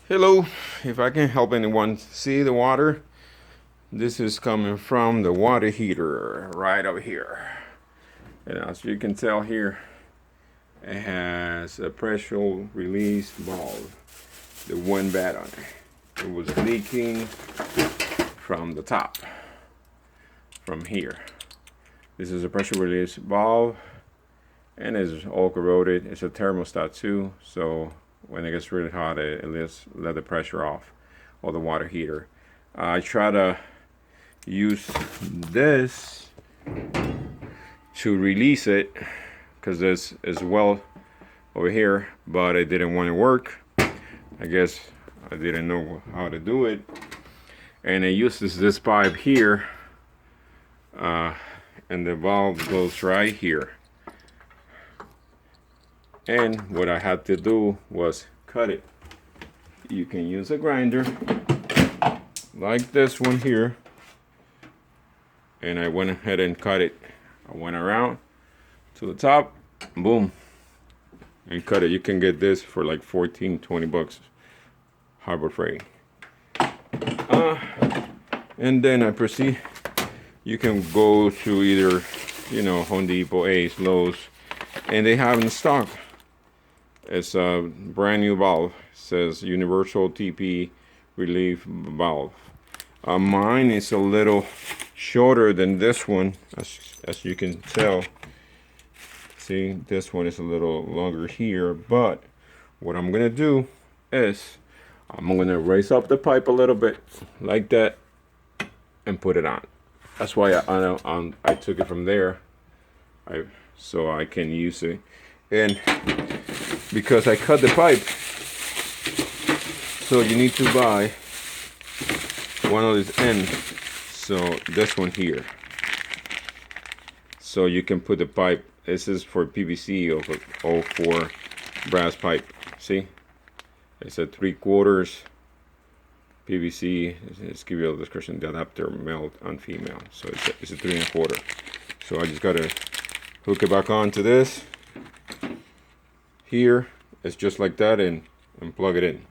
Hello, if I can help anyone see the water, this is coming from the water heater right over here. And as you can tell here, it has a pressure release valve, the one bad on it. It was leaking from the top, from here. This is a pressure release valve, and it's all corroded. It's a thermostat too, so when it gets really hot, it let the pressure off, or the water heater. I try to use this to release it because this is well over here, but it didn't want to work. I guess I didn't know how to do it, and it uses this pipe here, and the valve goes right here. And what I had to do was cut it. You can use a grinder like this one here, and I went ahead and cut it. I went around to the top, boom, and cut it. You can get this for like 14-20 bucks, Harbor Freight. And then I proceed. You can go to either, Home Depot, Ace, Lowe's, and they have in stock. It's a brand new valve. It says Universal TP Relief Valve. Mine is a little shorter than this one, as you can tell. See, this one is a little longer here, but what I'm gonna do is I'm gonna raise up the pipe a little bit like that and put it on. That's why I took it from there, so I can use it. And because I cut the pipe, so you need to buy one of these ends, so this one here, so you can put the pipe. This is for PVC or for brass pipe. See, it's a 3/4 PVC. Let's give you a description. The adapter, male and female, so it's a 3 1/4. So I just gotta hook it back onto this here. It's just like that, and plug it in.